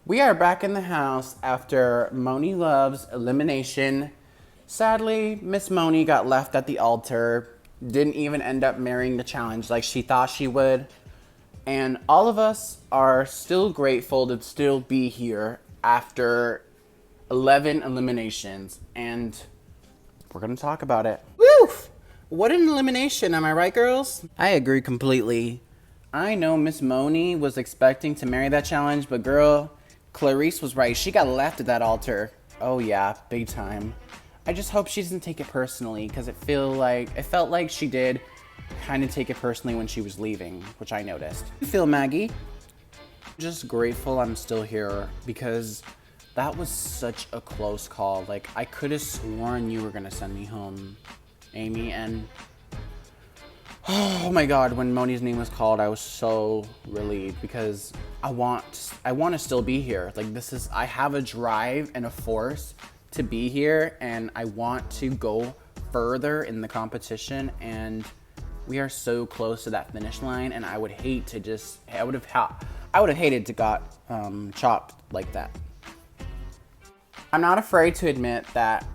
We are back in the house after Moni Love's elimination. Sadly, Miss Moni got left at the altar, didn't even end up marrying the challenge like she thought she would. And all of us are still grateful to still be here after 11 eliminations. And we're gonna talk about it. Woo! What an elimination, am I right, girls? I agree completely. I know Miss Moni was expecting to marry that challenge, but girl, Clarice was right. She got left at that altar. Oh yeah, big time. I just hope she doesn't take it personally, because it felt like she did kind of take it personally when she was leaving, which I noticed. You feel, Maggie? Just grateful I'm still here, because that was such a close call. Like, I could have sworn you were gonna send me home, Amy, and oh my God, when Moni's name was called, I was so relieved, because I want to still be here. Like, I have a drive and a force to be here, and I want to go further in the competition, and we are so close to that finish line, and I would hate to I would have hated to got chopped like that. I'm not afraid to admit that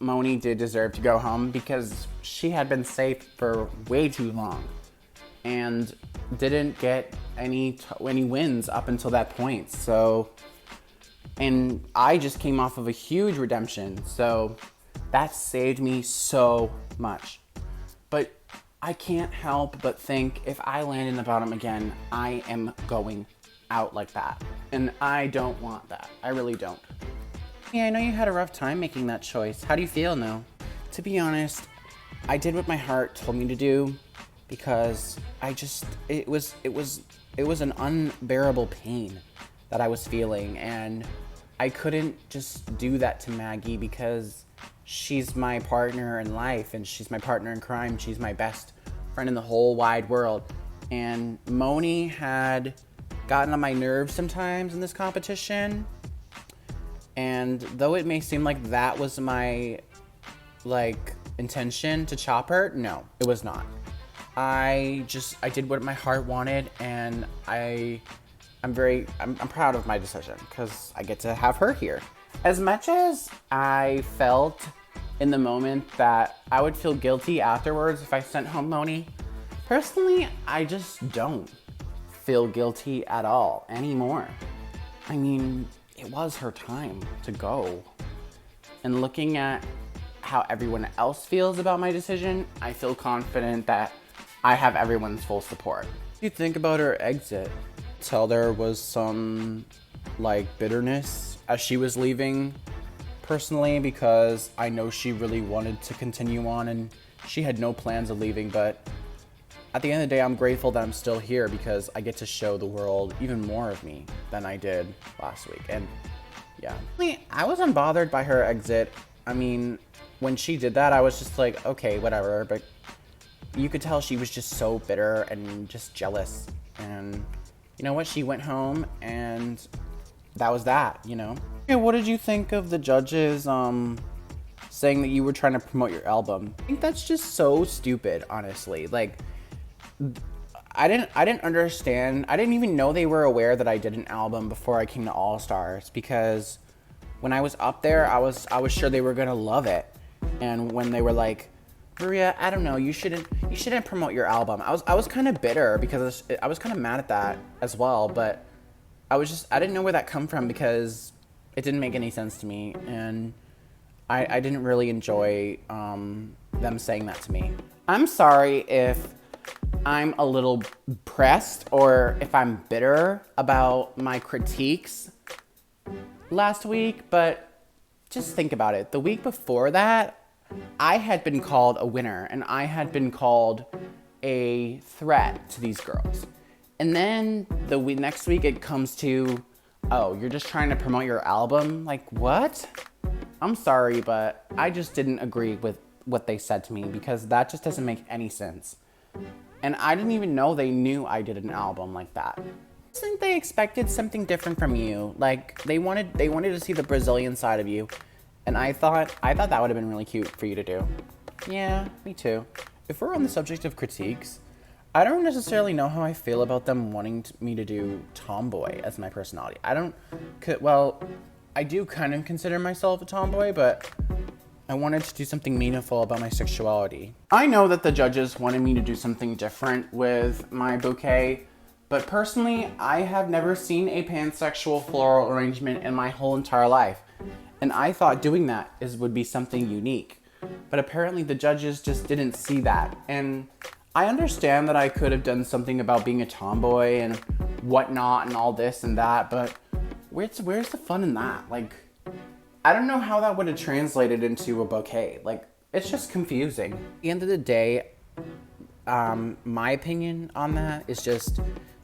Moni did deserve to go home, because she had been safe for way too long and didn't get any wins up until that point. So, and I just came off of a huge redemption, so that saved me so much. But I can't help but think, if I land in the bottom again, I am going out like that, and I don't want that. I really don't. Yeah, I know you had a rough time making that choice. How do you feel now? To be honest, I did what my heart told me to do, because it was an unbearable pain that I was feeling, and I couldn't just do that to Maggie, because she's my partner in life, and she's my partner in crime. She's my best friend in the whole wide world. And Moni had gotten on my nerves sometimes in this competition. And though it may seem like that was my intention to chop her, no, it was not. I did what my heart wanted, and I'm proud of my decision, because I get to have her here. As much as I felt in the moment that I would feel guilty afterwards if I sent home Moni, personally, I just don't feel guilty at all anymore. I mean, it was her time to go. And looking at how everyone else feels about my decision, I feel confident that I have everyone's full support. What do you think about her exit? Tell there was some bitterness as she was leaving, personally, because I know she really wanted to continue on and she had no plans of leaving. But at the end of the day, I'm grateful that I'm still here, because I get to show the world even more of me than I did last week. And yeah, I wasn't bothered by her exit. I mean, when she did that, I was just like, okay, whatever. But you could tell she was just so bitter and just jealous. And you know what? She went home, and that was that, you know? Okay, what did you think of the judges saying that you were trying to promote your album? I think that's just so stupid, honestly. I didn't understand. I didn't even know they were aware that I did an album before I came to All-Stars, because when I was up there, I was sure they were gonna love it. And when they were like, Maria, I don't know, you shouldn't promote your album, I was kind of bitter, because I was kind of mad at that as well. But I didn't know where that come from because it didn't make any sense to me, and I didn't really enjoy them saying that to me. I'm sorry if I'm a little pressed or if I'm bitter about my critiques last week, but just think about it. The week before that, I had been called a winner and I had been called a threat to these girls. And then the next week it comes to, oh, you're just trying to promote your album? Like, what? I'm sorry, but I just didn't agree with what they said to me because that just doesn't make any sense. And I didn't even know they knew I did an album like that. I think they expected something different from you. Like they wanted to see the Brazilian side of you. And I thought that would have been really cute for you to do. Yeah, me too. If we're on the subject of critiques, I don't necessarily know how I feel about them wanting me to do tomboy as my personality. I do kind of consider myself a tomboy, but I wanted to do something meaningful about my sexuality. I know that the judges wanted me to do something different with my bouquet, but personally, I have never seen a pansexual floral arrangement in my whole entire life. And I thought doing that would be something unique. But apparently the judges just didn't see that. And I understand that I could have done something about being a tomboy and whatnot and all this and that, but where's the fun in that? Like, I don't know how that would have translated into a bouquet. Like, it's just confusing. At the end of the day, my opinion on that is just,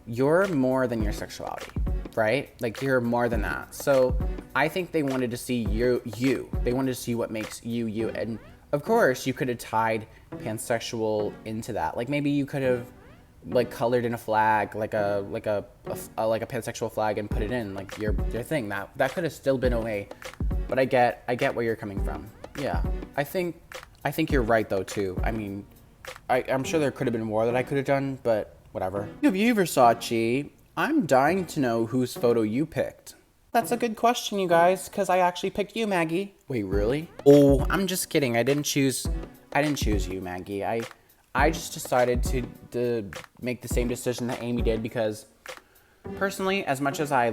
you're more than your sexuality, right? Like, you're more than that. So I think they wanted to see you. They wanted to see what makes you, you. And of course, you could have tied pansexual into that. Like, maybe you could have like colored in a flag, like a pansexual flag, and put it in like your thing. That could have still been a way. But I get where you're coming from. Yeah, I think you're right though too. I mean, I'm sure there could have been more that I could have done, but whatever. Of you, Versace, I'm dying to know whose photo you picked. That's a good question, you guys, because I actually picked you, Maggie. Wait, really? Oh, I'm just kidding. I didn't choose you, Maggie. I just decided to make the same decision that Amy did because personally, as much as I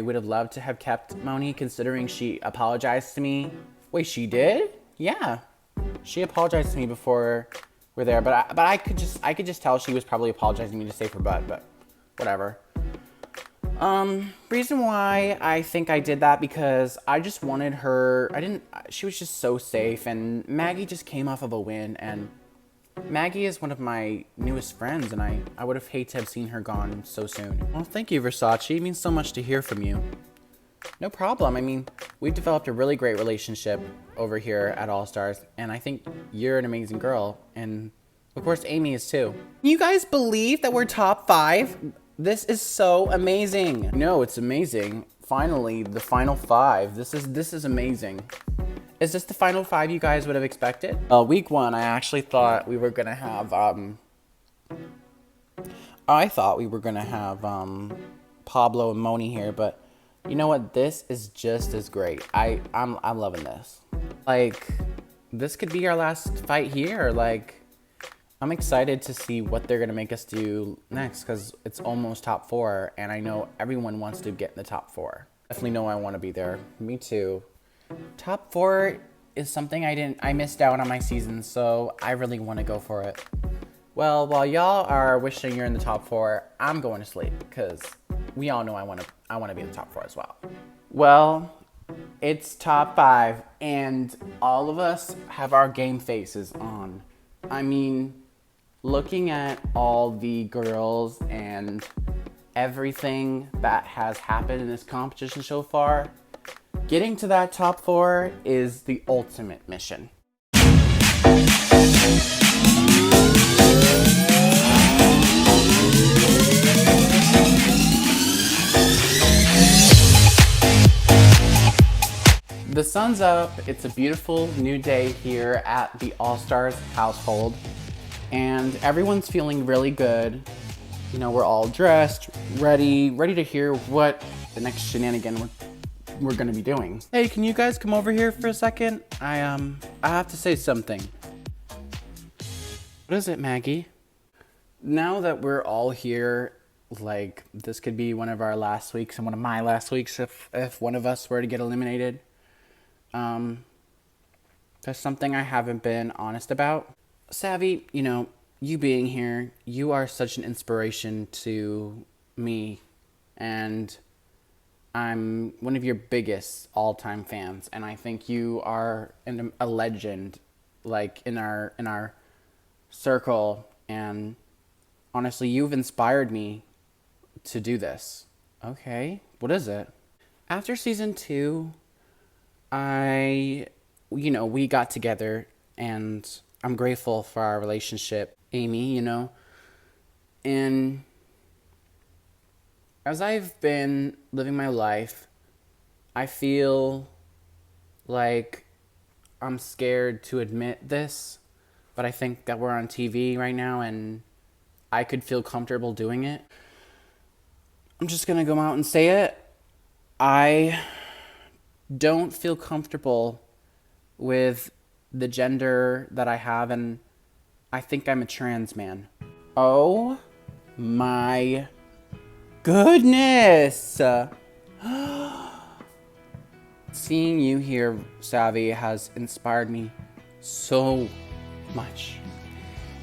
would have loved to have kept Moni, considering she apologized to me. Wait, she did? Yeah, she apologized to me before we're there, but I could just tell she was probably apologizing to me to save her butt, but whatever. Reason why I think I did that because I just wanted her. She was just so safe, and Maggie just came off of a win, and Maggie is one of my newest friends, and I would have hated to have seen her gone so soon. Well, thank you, Versace. It means so much to hear from you. No problem. I mean, we've developed a really great relationship over here at All-Stars, and I think you're an amazing girl, and of course, Amy is too. Can you guys believe that we're top 5? This is so amazing. No, it's amazing. Finally, the final 5. This is amazing. Is this the final 5 you guys would have expected? Week 1, I actually thought we were gonna have Pablo and Moni here, but you know what? This is just as great. I'm loving this. Like, this could be our last fight here. Like, I'm excited to see what they're gonna make us do next because it's almost top 4, and I know everyone wants to get in the top 4. Definitely know I want to be there. Me too. Top 4 is something I missed out on my season, so I really want to go for it. Well, while y'all are wishing you're in the top 4, I'm going to sleep because we all know I want to be in the top 4 as well. Well, it's top 5, and all of us have our game faces on. I mean, looking at all the girls and everything that has happened in this competition so far, getting to that top 4 is the ultimate mission. The sun's up. It's a beautiful new day here at the All-Stars household, and everyone's feeling really good. You know, we're all dressed, ready to hear what the next shenanigan we're gonna be doing. Hey, can you guys come over here for a second? I have to say something. What is it, Maggie? Now that we're all here, like this could be one of our last weeks and one of my last weeks if one of us were to get eliminated. That's something I haven't been honest about. Savvy, you being here, you are such an inspiration to me, and I'm one of your biggest all-time fans, and I think you are a legend, like in our circle. And honestly, you've inspired me to do this. Okay, what is it? After season 2, we got together, and I'm grateful for our relationship, Amy. And as I've been living my life, I feel like I'm scared to admit this, but I think that we're on TV right now and I could feel comfortable doing it. I'm just going to go out and say it. I don't feel comfortable with the gender that I have, and I think I'm a trans man. Oh my goodness! Seeing you here, Savvy, has inspired me so much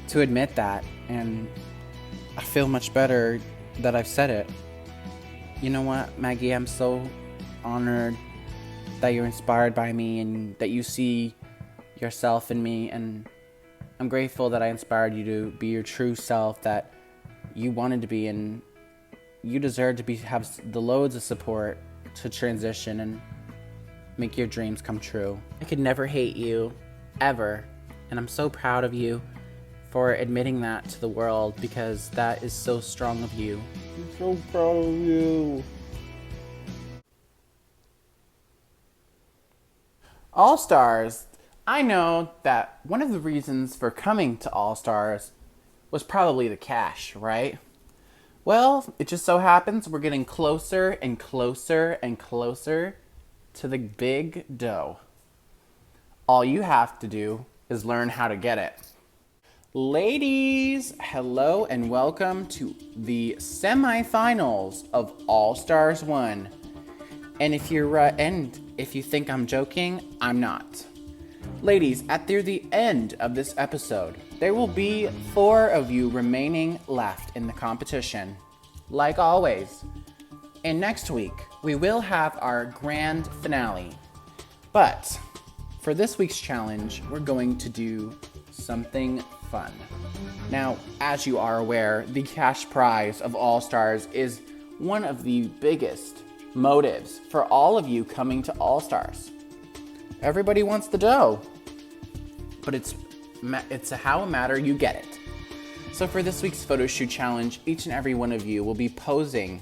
to admit that, and I feel much better that I've said it. You know what, Maggie, I'm so honored that you're inspired by me and that you see yourself in me, and I'm grateful that I inspired you to be your true self that you wanted to be, and you deserve to have the loads of support to transition and make your dreams come true. I could never hate you, ever, and I'm so proud of you for admitting that to the world, because that is so strong of you. I'm so proud of you. All-Stars. I know that one of the reasons for coming to All-Stars was probably the cash, right? Well, it just so happens we're getting closer and closer and closer to the big dough. All you have to do is learn how to get it. Ladies, hello and welcome to the semifinals of All-Stars 1. And if you think I'm joking, I'm not. Ladies, at the end of this episode, there will be 4 of you remaining left in the competition, like always. And next week, we will have our grand finale. But for this week's challenge, we're going to do something fun. Now, as you are aware, the cash prize of All-Stars is one of the biggest motives for all of you coming to All-Stars. Everybody wants the dough, but it's how a matter you get it. So for this week's photo shoot challenge, each and every one of you will be posing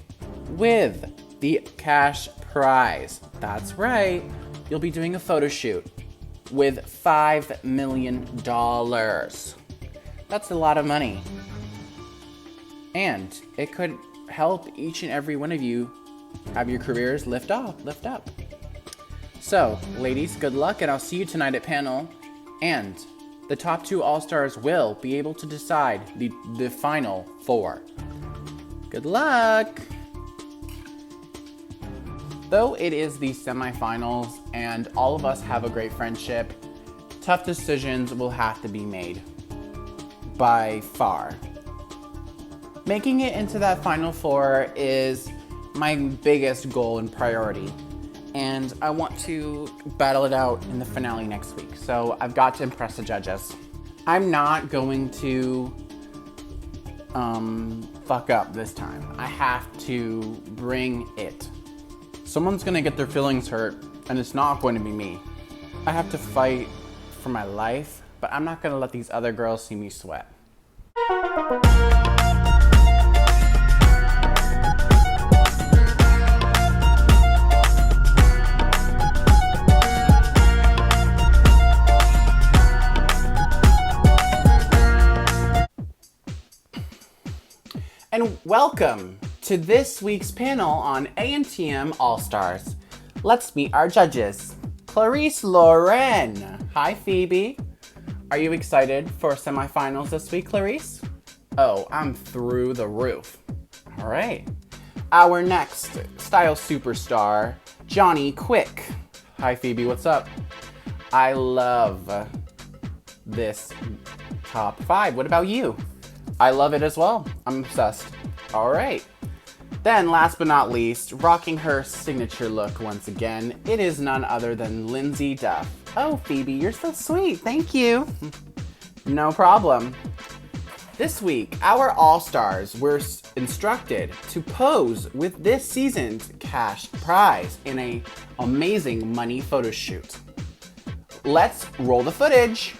with the cash prize. That's right, you'll be doing a photo shoot with $5 million. That's a lot of money. And it could help each and every one of you have your careers lift up. So, ladies, good luck, and I'll see you tonight at panel. And the top 2 All-Stars will be able to decide the final 4. Good luck! Though it is the semifinals and all of us have a great friendship, tough decisions will have to be made. By far. Making it into that final 4 is my biggest goal and priority, and I want to battle it out in the finale next week, so I've got to impress the judges. I'm not going to fuck up this time. I have to bring it. Someone's gonna get their feelings hurt, and it's not going to be me. I have to fight for my life, but I'm not gonna let these other girls see me sweat. And welcome to this week's panel on ANTM All-Stars. Let's meet our judges. Clarice Lauren. Hi, Phoebe. Are you excited for semifinals this week, Clarice? Oh, I'm through the roof. All right. Our next style superstar, Johnny Quick. Hi, Phoebe. What's up? I love this top 5. What about you? I love it as well. I'm obsessed. All right. Then, last but not least, rocking her signature look once again, it is none other than Lindsay Duff. Oh, Phoebe, you're so sweet. Thank you. No problem. This week, our All-Stars were instructed to pose with this season's cash prize in an amazing money photo shoot. Let's roll the footage.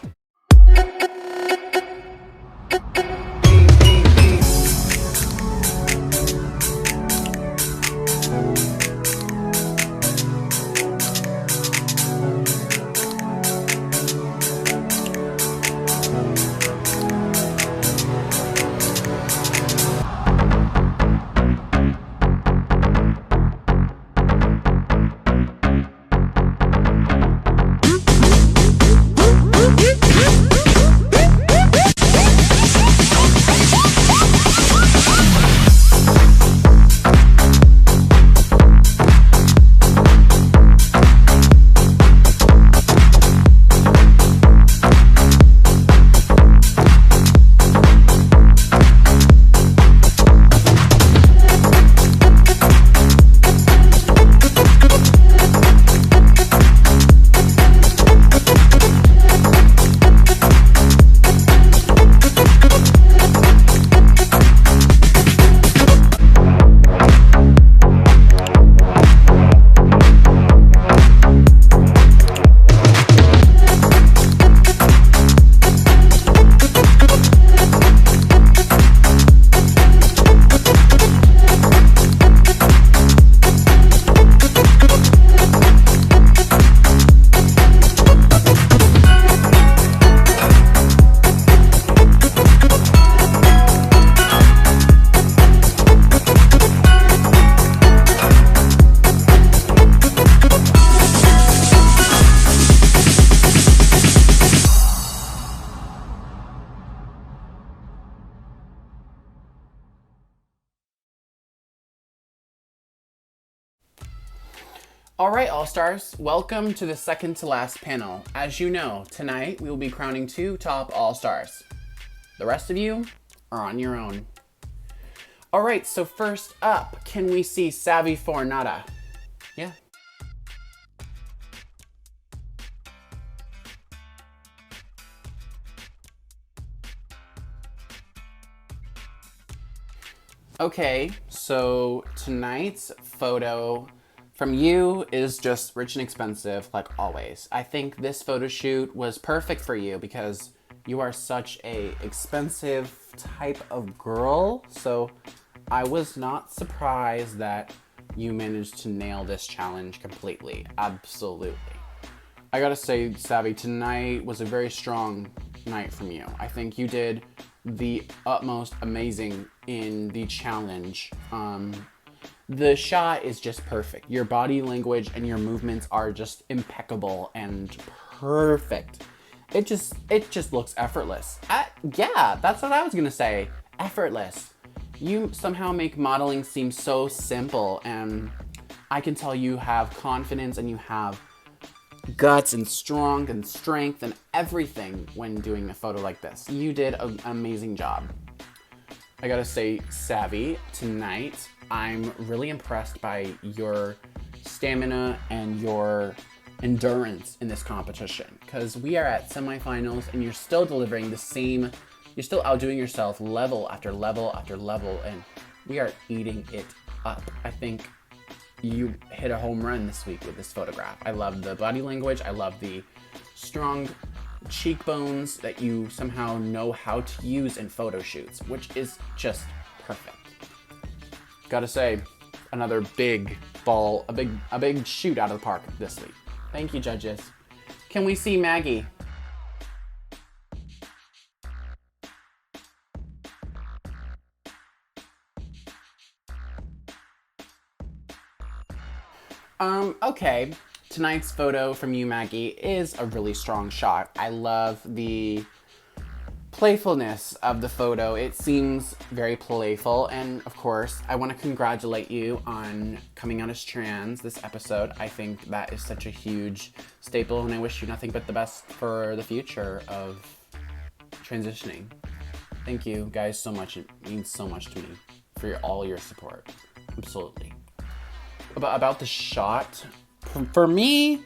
All right, All-Stars, welcome to the second to last panel. As you know, tonight we will be crowning 2 top All-Stars. The rest of you are on your own. All right, so first up, can we see Savvy for Nada? Yeah. Okay, so tonight's photo from you is just rich and expensive, like always. I think this photo shoot was perfect for you because you are such a expensive type of girl. So I was not surprised that you managed to nail this challenge completely. Absolutely. I gotta say, Savvy, tonight was a very strong night from you. I think you did the utmost amazing in the challenge. The shot is just perfect. Your body language and your movements are just impeccable and perfect. It just looks effortless. Yeah, that's what I was gonna say. Effortless. You somehow make modeling seem so simple, and I can tell you have confidence and you have guts and strong and strength and everything when doing a photo like this. You did an amazing job. I gotta say, Savvy, tonight, I'm really impressed by your stamina and your endurance in this competition, because we are at semifinals and you're still delivering the same, you're still outdoing yourself level after level after level, and we are eating it up. I think you hit a home run this week with this photograph. I love the body language. I love the strong cheekbones that you somehow know how to use in photo shoots, which is just perfect. Gotta say, another big ball, a big shoot out of the park this week. Thank you, judges. Can we see Maggie? Okay. Tonight's photo from you, Maggie, is a really strong shot. I love the playfulness of the photo. It seems very playful, and of course, I want to congratulate you on coming out as trans this episode. I think that is such a huge staple, and I wish you nothing but the best for the future of transitioning. Thank you guys so much. It means so much to me for all your support. Absolutely. About the shot, for me,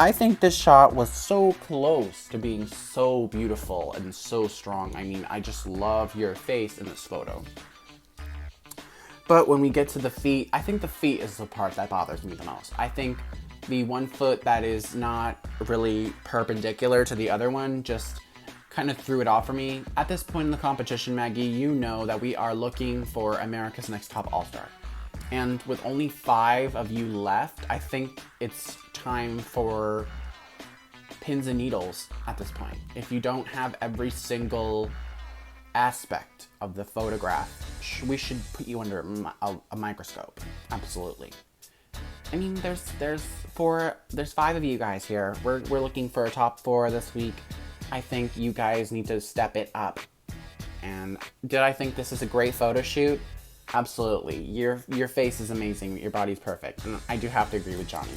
I think this shot was so close to being so beautiful and so strong. I mean, I just love your face in this photo. But when we get to the feet, I think the feet is the part that bothers me the most. I think the one foot that is not really perpendicular to the other one just kind of threw it off for me. At this point in the competition, Maggie, you know that we are looking for America's Next Top All-Star. And with only 5 of you left, I think it's time for pins and needles at this point. If you don't have every single aspect of the photograph, we should put you under a microscope. Absolutely. I mean, there's 5 of you guys here. We're looking for a top 4 this week. I think you guys need to step it up. And did I think this is a great photo shoot? Absolutely. Your face is amazing. Your body's perfect. And I do have to agree with Johnny.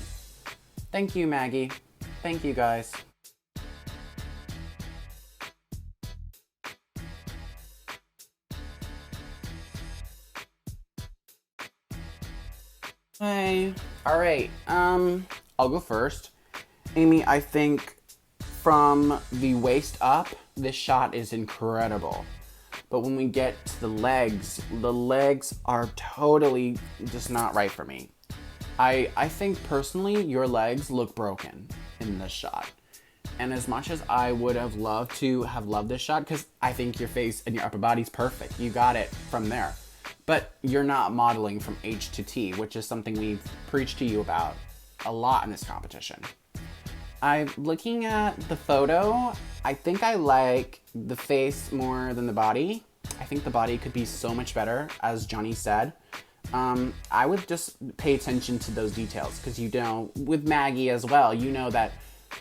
Thank you, Maggie. Thank you, guys. Hey. All right. I'll go first. Amy, I think from the waist up, this shot is incredible. But when we get to the legs are totally just not right for me. I think personally your legs look broken in this shot. And as much as I would have loved to have loved this shot, because I think your face and your upper body's perfect. You got it from there. But you're not modeling from H to T, which is something we've preached to you about a lot in this competition. I'm looking at the photo. I think I like the face more than the body. I think the body could be so much better, as Johnny said. I would just pay attention to those details because you know, with Maggie as well, you know that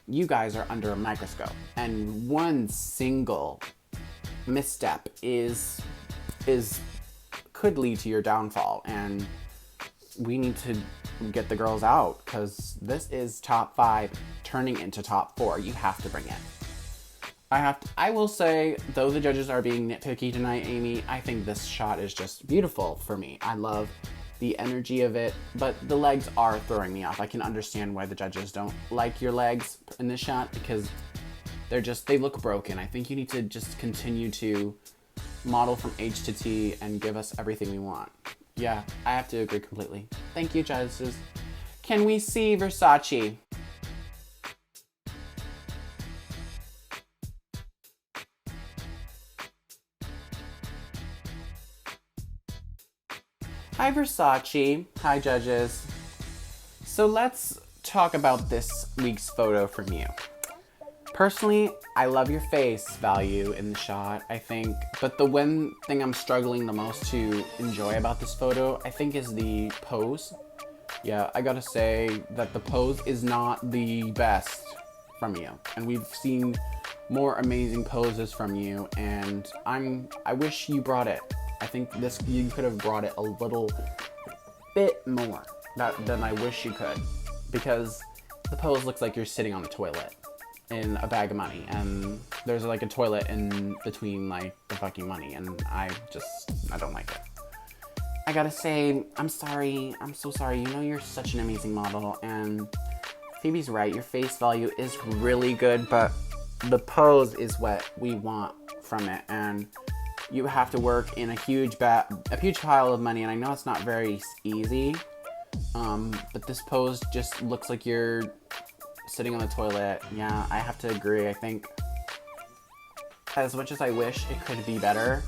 you guys are under a microscope, and one single misstep could lead to your downfall, and we need to get the girls out because this is top 5 turning into top 4. You have to bring it. I will say, though the judges are being nitpicky tonight, Amy, I think this shot is just beautiful for me. I love the energy of it, but the legs are throwing me off. I can understand why the judges don't like your legs in this shot because they look broken. I think you need to just continue to model from H to T and give us everything we want. Yeah, I have to agree completely. Thank you, judges. Can we see Versace? Hi, Versace. Hi, judges. So let's talk about this week's photo from you. Personally, I love your face value in the shot, I think. But the one thing I'm struggling the most to enjoy about this photo, I think, is the pose. Yeah, I gotta say that the pose is not the best from you. And we've seen more amazing poses from you, and I wish you brought it. I think you could have brought it a little bit more than I wish you could, because the pose looks like you're sitting on the toilet in a bag of money, and there's like a toilet in between like the fucking money, and I don't like it. I gotta say, I'm sorry. I'm so sorry. You know you're such an amazing model, and Phoebe's right. Your face value is really good, but the pose is what we want from it, and you have to work in a huge pile of money, and I know it's not very easy, but this pose just looks like you're sitting on the toilet. Yeah, I have to agree. I think as much as I wish it could be better,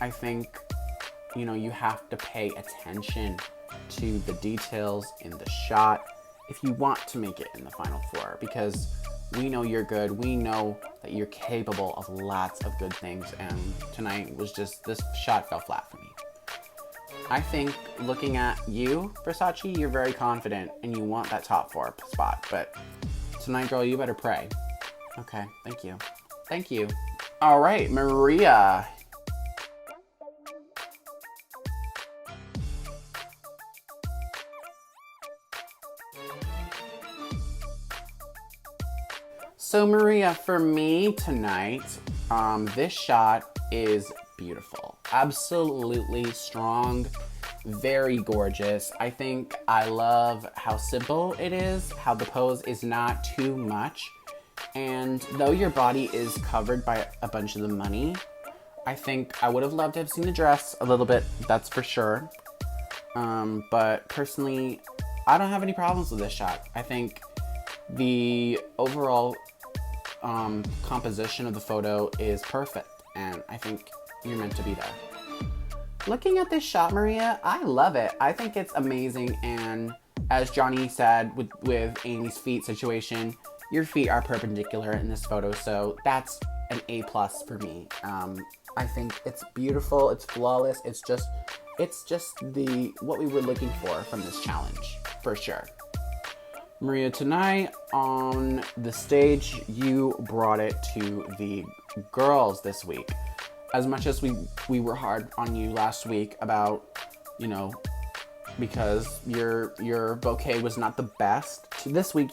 I think, you know, you have to pay attention to the details in the shot if you want to make it in the final 4, because we know you're good. We know that you're capable of lots of good things, and tonight was just, this shot fell flat for me. I think looking at you, Versace, you're very confident and you want that top 4 spot, but tonight, girl, you better pray. Okay, thank you. Thank you. All right, Maria. So Maria, for me tonight, this shot is beautiful. Absolutely strong, very gorgeous. I think I love how simple it is, how the pose is not too much. And though your body is covered by a bunch of the money, I think I would have loved to have seen the dress a little bit, that's for sure. But personally, I don't have any problems with this shot. I think the overall composition of the photo is perfect, and I think you're meant to be there. Looking at this shot, Maria, I love it. I think it's amazing, and as Johnny said with Amy's feet situation, your feet are perpendicular in this photo, so that's an A+ for me. I think it's beautiful, it's flawless, it's just what we were looking for from this challenge, for sure. Maria, tonight on the stage, you brought it to the girls this week. As much as we were hard on you last week about, you know, because your bouquet was not the best. This week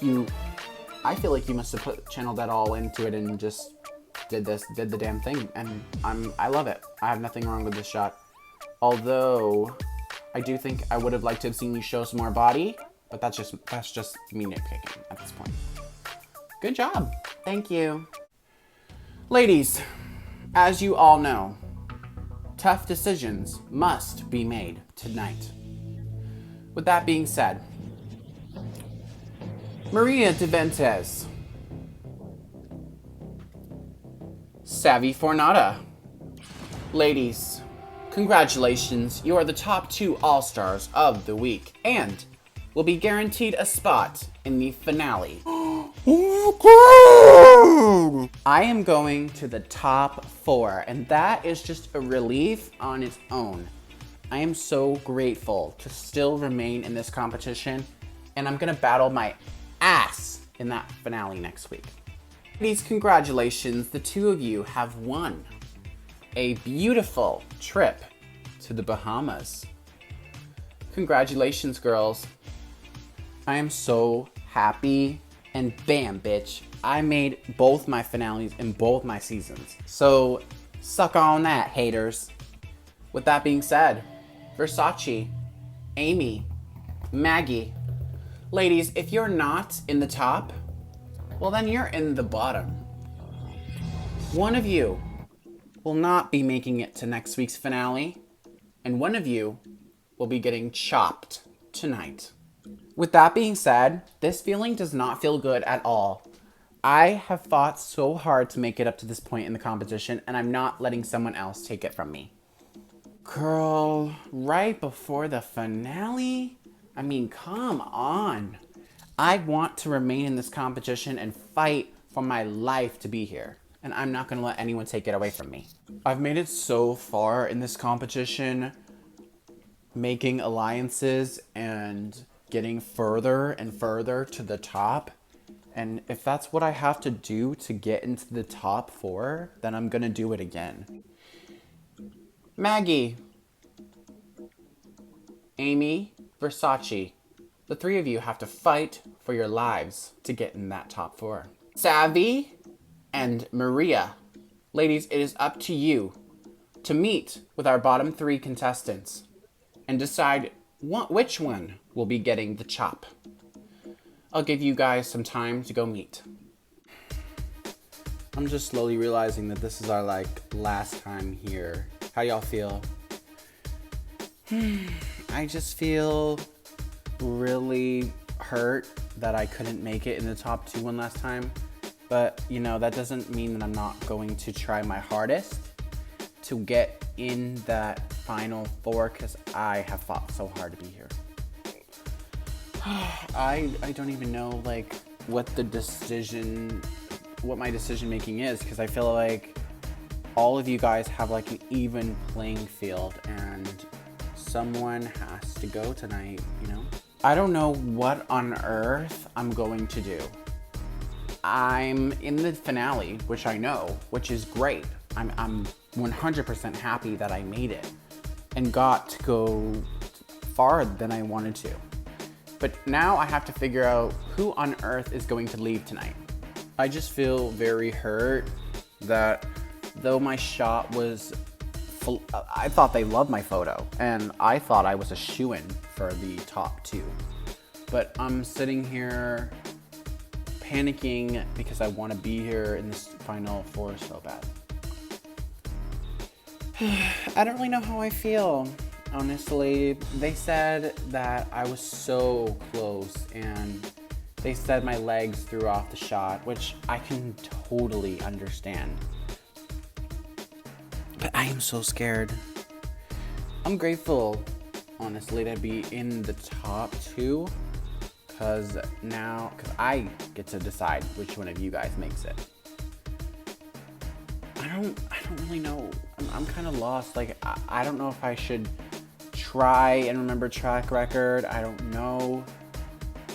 I feel like you must have channeled that all into it and just did the damn thing, and I love it. I have nothing wrong with this shot. Although I do think I would have liked to have seen you show some more body. But that's just me nitpicking at this point. Good job. Thank you. Ladies, as you all know, tough decisions must be made tonight. With that being said, Maria Deventes, Savvy Fornata. Ladies, congratulations, you are the top 2 All-Stars of the week, and will be guaranteed a spot in the finale. I am going to the top 4, and that is just a relief on its own. I am so grateful to still remain in this competition, and I'm gonna battle my ass in that finale next week. Ladies, congratulations, the 2 of you have won a beautiful trip to the Bahamas. Congratulations, girls. I am so happy, and bam, bitch, I made both my finales in both my seasons. So suck on that, haters. With that being said, Versace, Amy, Maggie, ladies, if you're not in the top, well then you're in the bottom. One of you will not be making it to next week's finale, and one of you will be getting chopped tonight. With that being said, this feeling does not feel good at all. I have fought so hard to make it up to this point in the competition, and I'm not letting someone else take it from me. Girl, right before the finale? I mean, come on. I want to remain in this competition and fight for my life to be here, and I'm not going to let anyone take it away from me. I've made it so far in this competition, making alliances and getting further and further to the top. And if that's what I have to do to get into the top 4, then I'm gonna do it again. Maggie, Amy, Versace, the 3 of you have to fight for your lives to get in that top 4. Savvy and Maria, ladies, it is up to you to meet with our bottom 3 contestants and decide which one will be getting the chop. I'll give you guys some time to go meet. I'm just slowly realizing that this is our last time here. How y'all feel? I just feel really hurt that I couldn't make it in the top 2 one last time. But, you know, that doesn't mean that I'm not going to try my hardest to get in that final 4, because I have fought so hard to be here. I don't even know what my decision making is, because I feel like all of you guys have an even playing field, and someone has to go tonight, you know? I don't know what on earth I'm going to do. I'm in the finale, which I know, which is great. I'm 100% happy that I made it and got to go farther than I wanted to. But now I have to figure out who on earth is going to leave tonight. I just feel very hurt that though my shot was I thought they loved my photo, and I thought I was a shoo-in for the top 2. But I'm sitting here panicking because I want to be here in this final 4 so bad. I don't really know how I feel, honestly. They said that I was so close, and they said my legs threw off the shot, which I can totally understand. But I am so scared. I'm grateful, honestly, to be in the top 2, because I get to decide which one of you guys makes it. I don't really know. I'm kind of lost. Like, I don't know if I should try and remember track record. I don't know.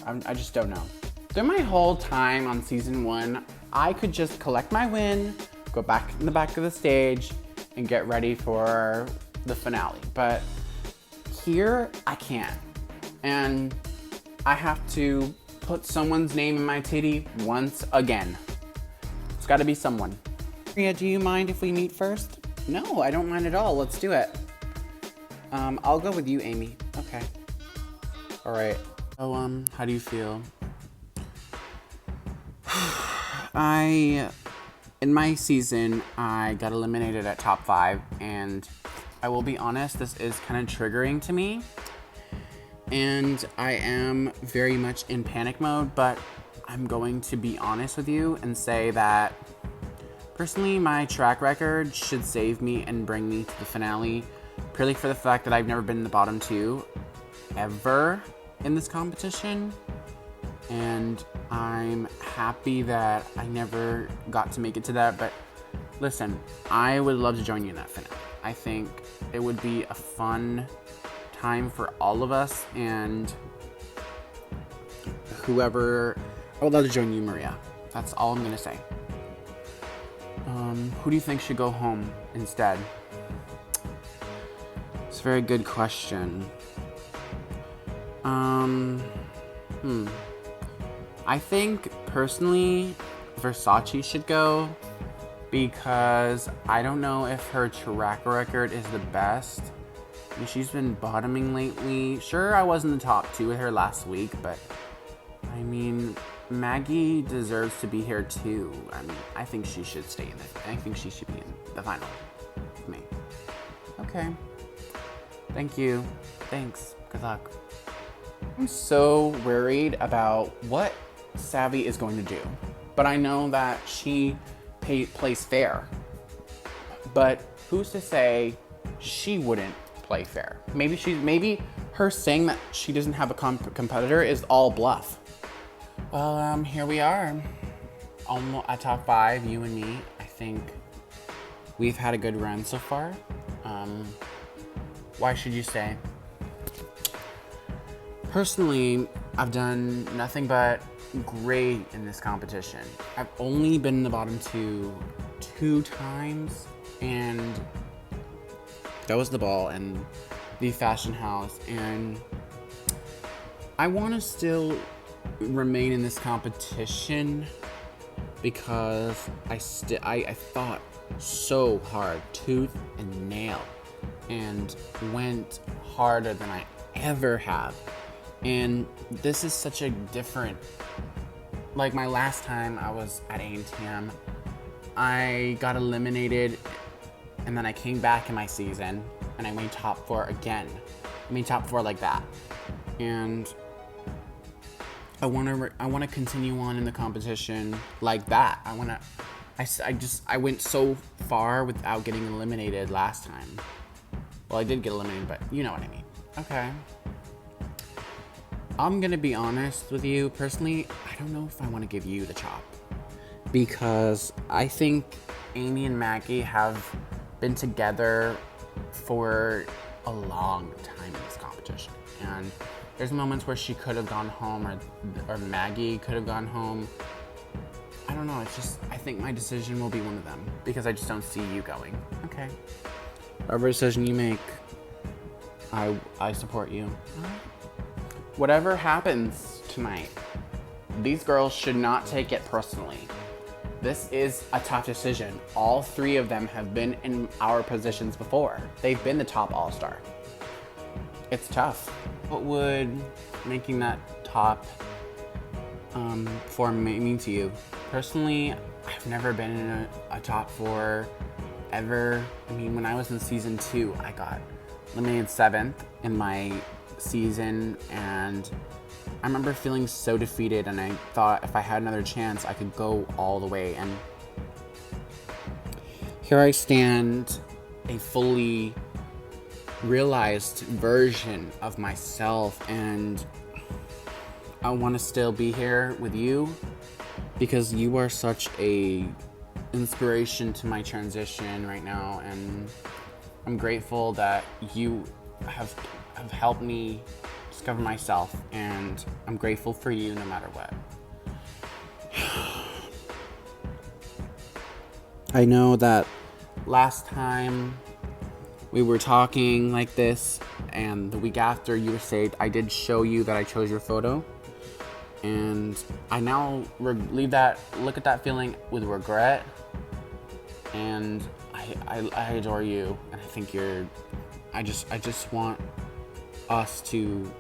I just don't know. Through my whole time on season 1, I could just collect my win, go back in the back of the stage, and get ready for the finale. But here, I can't. And I have to put someone's name in my titty once again. It's gotta be someone. Maria, do you mind if we meet first? No, I don't mind at all. Let's do it. I'll go with you, Amy. Okay. All right. So, how do you feel? In my season, I got eliminated at top 5, and I will be honest, this is kind of triggering to me. And I am very much in panic mode, but I'm going to be honest with you and say that personally, my track record should save me and bring me to the finale, purely for the fact that I've never been in the bottom 2 ever in this competition. And I'm happy that I never got to make it to that, but listen, I would love to join you in that finale. I think it would be a fun time for all of us, and whoever, I would love to join you, Maria. That's all I'm gonna say. Who do you think should go home instead? It's a very good question. I think, personally, Versace should go, because I don't know if her track record is the best. I mean, she's been bottoming lately. Sure, I was in the top 2 with her last week, but I mean, Maggie deserves to be here too. I mean, I think she should stay in it. I think she should be in the final with me. Okay. Thank you. Thanks. Good luck. I'm so worried about what Savvy is going to do, but I know that she plays fair. But who's to say she wouldn't play fair? Maybe her saying that she doesn't have a competitor is all bluff. Well, here we are, almost at top 5, you and me. I think we've had a good run so far. Why should you stay? Personally, I've done nothing but great in this competition. I've only been in the bottom 2 times, and that was the ball and the fashion house, and I want to still remain in this competition because I fought so hard, tooth and nail, and went harder than I ever have. And this is such a different, like my last time I was at ANTM, I got eliminated, and then I came back in my season and I made top 4 again. I made top 4 like that. And I want to continue on in the competition like that. I went so far without getting eliminated last time. Well, I did get eliminated, but you know what I mean. Okay. I'm gonna be honest with you. Personally, I don't know if I want to give you the chop, because I think Amy and Maggie have been together for a long time in this competition. And there's moments where she could have gone home, or Maggie could have gone home. don't know. It's just, I think my decision will be one of them because I just don't see you going. Okay. Whatever decision you make, I support you. Whatever happens tonight, these girls should not take it personally. This is a tough decision. All three of them have been in our positions before. They've been the top All-Star. It's tough. What would making that top four mean to you? Personally, I've never been in a top four ever. I mean, when I was in season 2, I got eliminated 7th in my season, and I remember feeling so defeated, and I thought if I had another chance, I could go all the way. And here I stand, a fully realized version of myself, and I want to still be here with you because you are such a inspiration to my transition right now, and I'm grateful that you have helped me discover myself, and I'm grateful for you no matter what. I know that last time we were talking like this, and the week after you were saved, I did show you that I chose your photo, and I now look at that feeling with regret, and I adore you, and I think I just want us to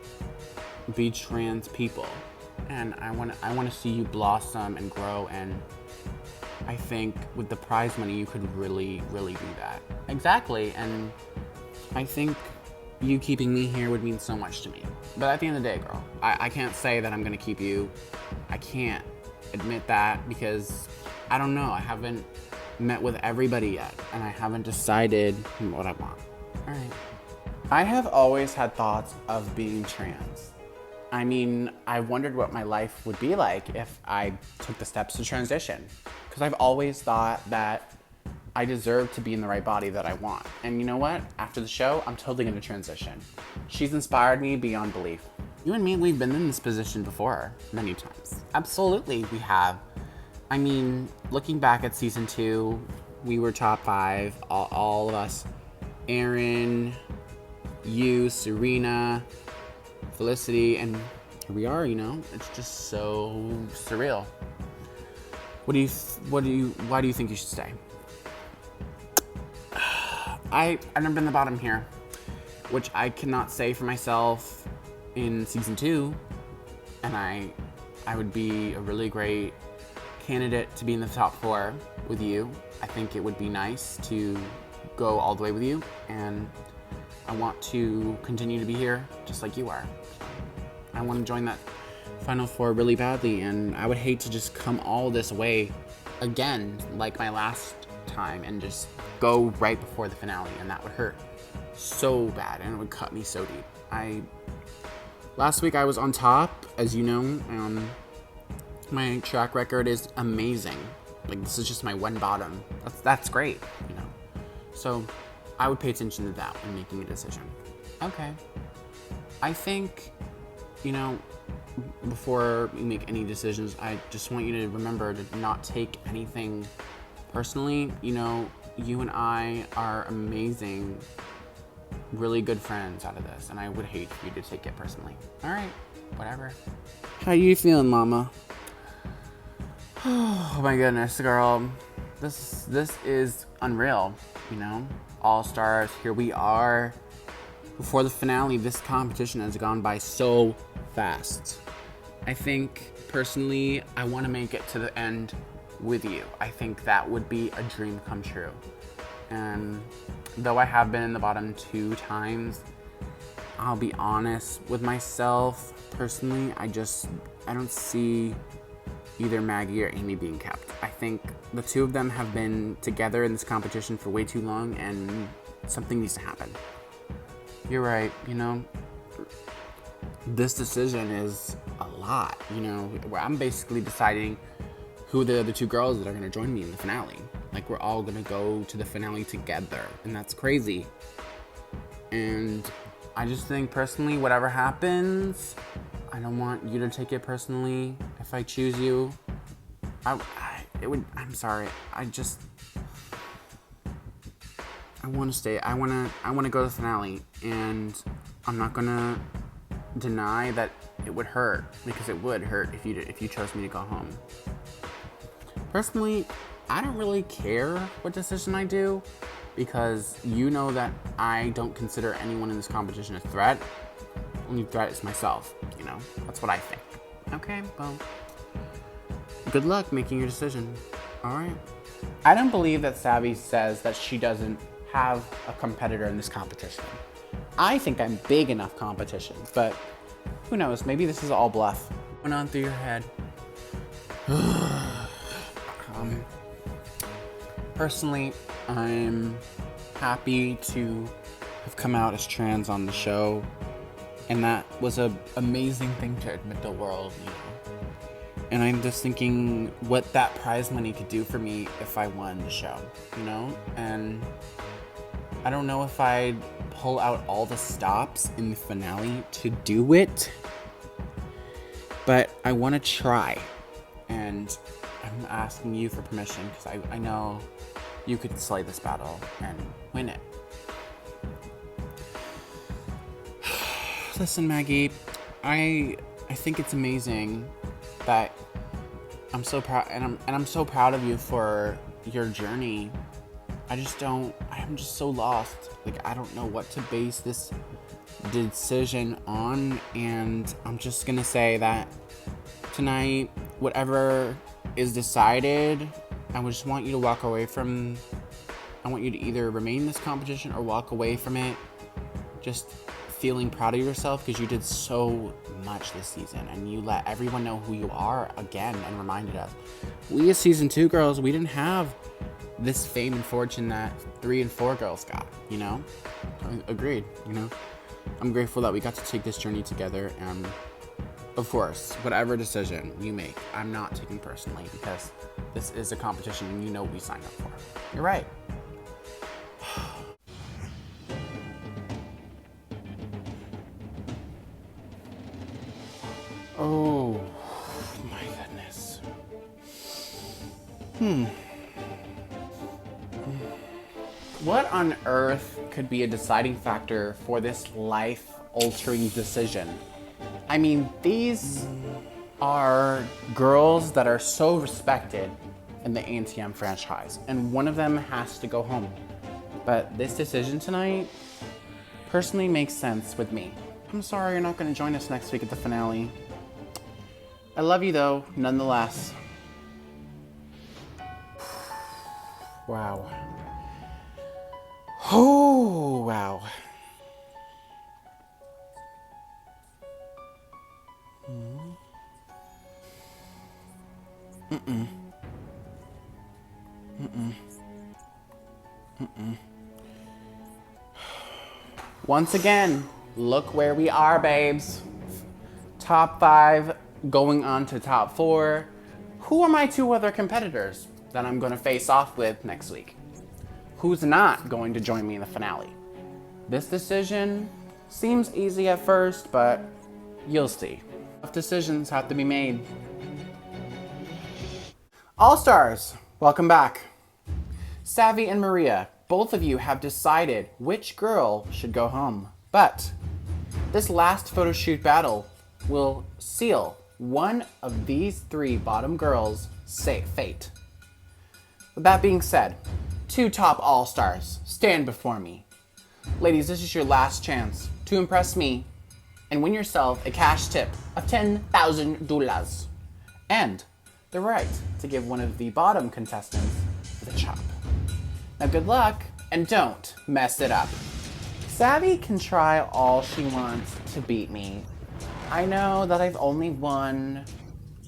be trans people, and I want to see you blossom and grow, and I think with the prize money you could really, really do that. Exactly, and I think you keeping me here would mean so much to me. But at the end of the day, girl, I can't say that I'm gonna keep you. I can't admit that because I don't know. I haven't met with everybody yet, and I haven't decided what I want. All right. I have always had thoughts of being trans. I mean, I wondered what my life would be like if I took the steps to transition. Because I've always thought that I deserve to be in the right body that I want. And you know what? After the show, I'm totally gonna transition. She's inspired me beyond belief. You and me, we've been in this position before, many times. Absolutely, we have. I mean, looking back at season 2, we were top 5, all of us. Aaron, you, Serena, Felicity, and here we are, you know? It's just so surreal. Why do you think you should stay? I've never been the bottom here, which I cannot say for myself in season 2, and I would be a really great candidate to be in the top 4 with you. I think it would be nice to go all the way with you, and I want to continue to be here just like you are. I want to join that Final 4 really badly, and I would hate to just come all this way again like my last time and just go right before the finale, and that would hurt so bad and it would cut me so deep. Last week I was on top, as you know. My track record is amazing. Like, this is just my one bottom. That's great, you know. So I would pay attention to that when making a decision. Okay. I think, you know, before you make any decisions, I just want you to remember to not take anything personally. You know, you and I are amazing, really good friends out of this, and I would hate for you to take it personally. All right, whatever. How you feeling, mama? Oh my goodness, girl. This is unreal, you know? All-Stars, here we are. Before the finale, this competition has gone by so fast. I think, personally, I want to make it to the end with you. I think that would be a dream come true. And though I have been in the bottom 2 times, I'll be honest with myself. Personally, I don't see either Maggie or Amy being kept. I think the 2 of them have been together in this competition for way too long, and something needs to happen. You're right, you know, this decision is a lot, you know, where I'm basically deciding who the other 2 girls that are gonna join me in the finale. Like, we're all gonna go to the finale together, and that's crazy. And I just think, personally, whatever happens, I don't want you to take it personally. If I choose you, I'm sorry. I want to stay. I want to go to the finale, and I'm not gonna deny that it would hurt, because it would hurt if you chose me to go home. Personally, I don't really care what decision I do, because you know that I don't consider anyone in this competition a threat. Only threat is myself, you know? That's what I think. Okay, well, good luck making your decision. All right. I don't believe that Savvy says that she doesn't have a competitor in this competition. I think I'm big enough competition, but who knows? Maybe this is all bluff. Went on through your head. Personally, I'm happy to have come out as trans on the show, and that was an amazing thing to admit to the world, you know. And I'm just thinking what that prize money could do for me if I won the show, you know? And I don't know if I'd pull out all the stops in the finale to do it, but I want to try. And I'm asking you for permission, because I know you could slay this battle and win it. Listen, Maggie, I think it's amazing that I'm so proud, and I'm so proud of you for your journey. I'm just so lost. Like, I don't know what to base this decision on, and I'm just gonna say that tonight, whatever is decided, I just want you to walk away from, I want you to either remain in this competition or walk away from it just feeling proud of yourself, because you did so much this season and you let everyone know who you are again and reminded us. We as season 2 girls, we didn't have this fame and fortune that 3 and 4 girls got, you know? Agreed, you know? I'm grateful that we got to take this journey together, and of course, whatever decision you make, I'm not taking personally, because this is a competition and you know what we signed up for. You're right. Oh, my goodness. What on earth could be a deciding factor for this life-altering decision? I mean, these are girls that are so respected in the ANTM franchise, and one of them has to go home. But this decision tonight personally makes sense with me. I'm sorry you're not going to join us next week at the finale. I love you though, nonetheless. Wow. Oh, wow. Once again, look where we are, babes. Top 5 going on to top 4. Who are my 2 other competitors that I'm going to face off with next week? Who's not going to join me in the finale? This decision seems easy at first, but you'll see. Tough decisions have to be made. All-Stars, welcome back. Savvy and Maria, both of you have decided which girl should go home. But this last photo shoot battle will seal one of these 3 bottom girls' fate. With that being said, 2 top All-Stars, stand before me. Ladies, this is your last chance to impress me and win yourself a cash tip of $10,000 and the right to give one of the bottom contestants the chop. Now good luck, and don't mess it up. Savvy can try all she wants to beat me. I know that I've only won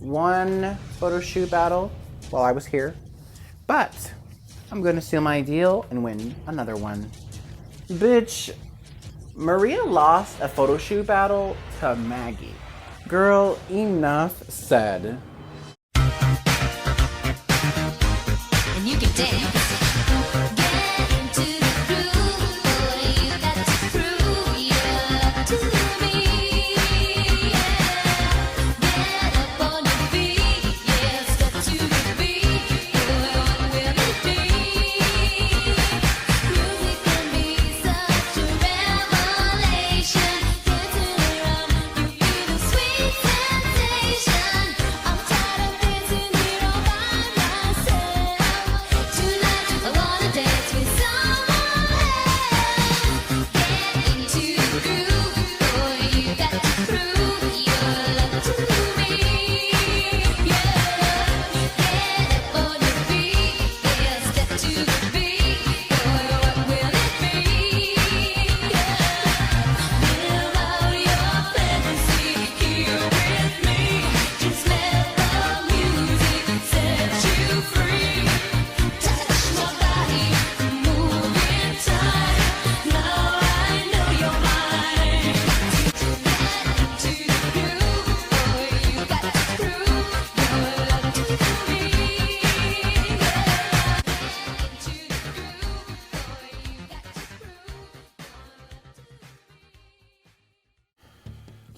1 photo shoot battle while I was here, but I'm gonna seal my deal and win another one. Bitch, Maria lost a photo shoot battle to Maggie. Girl, enough said. And you can dance. Get into the groove, boy, you got to prove you're to me. Yeah. Get up on your feet, yeah, step to the beat.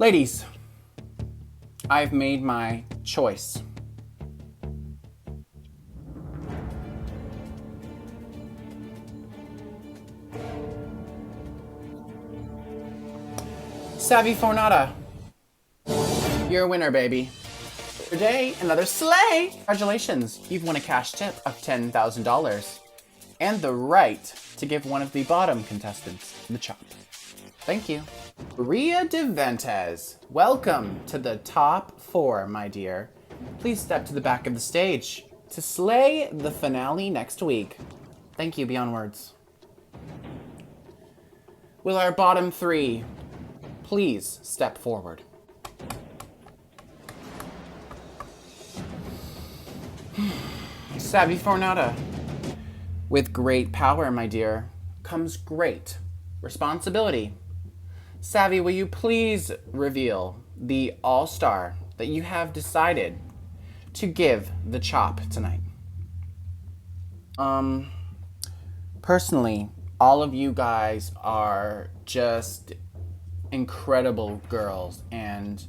Ladies, I've made my choice. Savvy Fornata, you're a winner, baby. Today, another sleigh! Congratulations, you've won a cash tip of $10,000 and the right to give one of the bottom contestants the chop. Thank you. Ria DeVentes, welcome to the top 4, my dear. Please step to the back of the stage to slay the finale next week. Thank you, beyond words. Will our bottom 3 please step forward? Savvy Fornata. With great power, my dear, comes great responsibility. Savvy, will you please reveal the all-star that you have decided to give the chop tonight? Personally, all of you guys are just incredible girls, and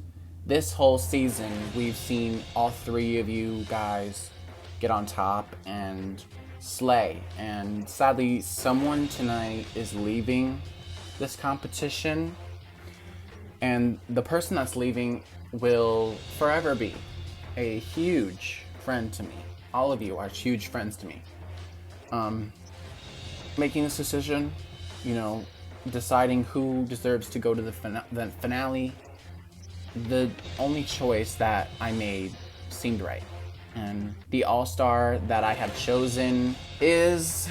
this whole season we've seen all 3 of you guys get on top and slay, and sadly someone tonight is leaving this competition, and the person that's leaving will forever be a huge friend to me. All of you are huge friends to me. Making this decision, deciding who deserves to go to the finale, the only choice that I made seemed right. And the all-star that I have chosen is...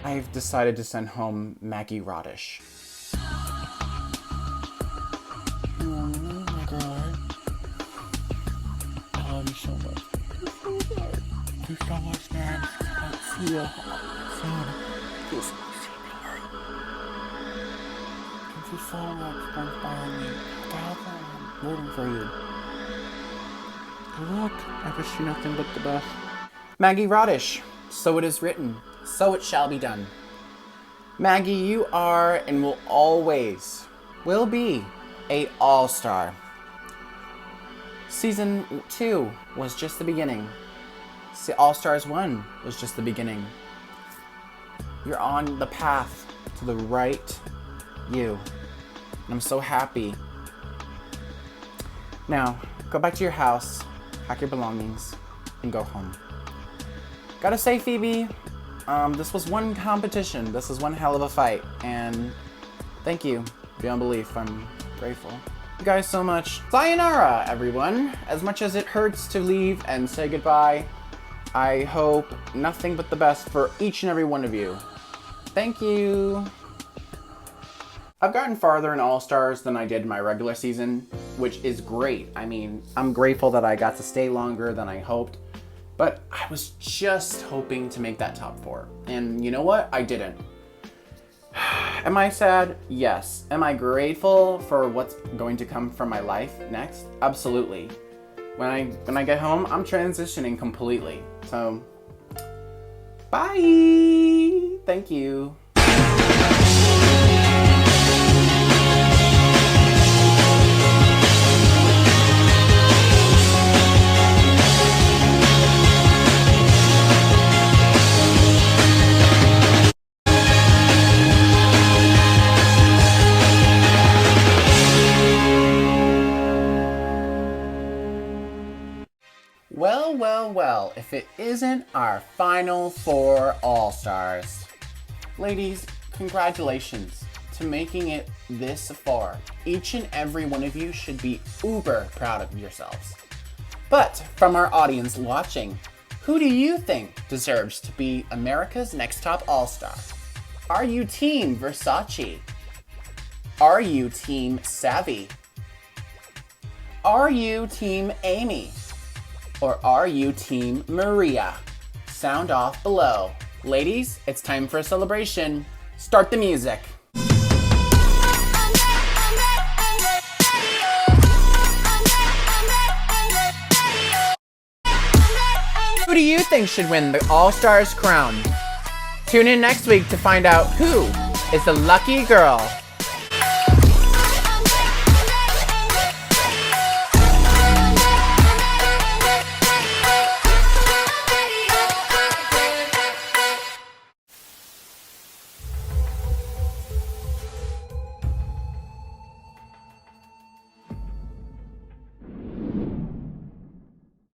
I've decided to send home Maggie Rodish. Oh my God. I love you so much. Thank you so much, man. I'll see you soon. Please. Thank you so much for inspiring me. I'm rooting for you. Good luck. I wish you nothing but the best. Maggie Rodish. So it is written. So it shall be done. Maggie, you are and will always will be a all-star. Season 2 was just the beginning. All-Stars 1 was just the beginning. You're on the path to the right you. And I'm so happy. Now, go back to your house, pack your belongings, and go home. Gotta say, Phoebe, this was one competition. This was one hell of a fight. And thank you, beyond belief. I'm grateful. Thank you guys so much. Sayonara, everyone. As much as it hurts to leave and say goodbye, I hope nothing but the best for each and every one of you. Thank you. I've gotten farther in All-Stars than I did in my regular season, which is great. I mean, I'm grateful that I got to stay longer than I hoped, but I was just hoping to make that top 4. And you know what? I didn't. Am I sad? Yes. Am I grateful for what's going to come from my life next? Absolutely. When I get home, I'm transitioning completely. So, bye! Thank you. Well, if it isn't our final 4 All-Stars. Ladies, congratulations to making it this far. Each and every one of you should be uber proud of yourselves. But from our audience watching, who do you think deserves to be America's Next Top All-Star? Are you Team Versace? Are you Team Savvy? Are you Team Amy? Or are you Team Maria? Sound off below. Ladies, it's time for a celebration. Start the music. Who do you think should win the All-Stars crown? Tune in next week to find out who is the lucky girl.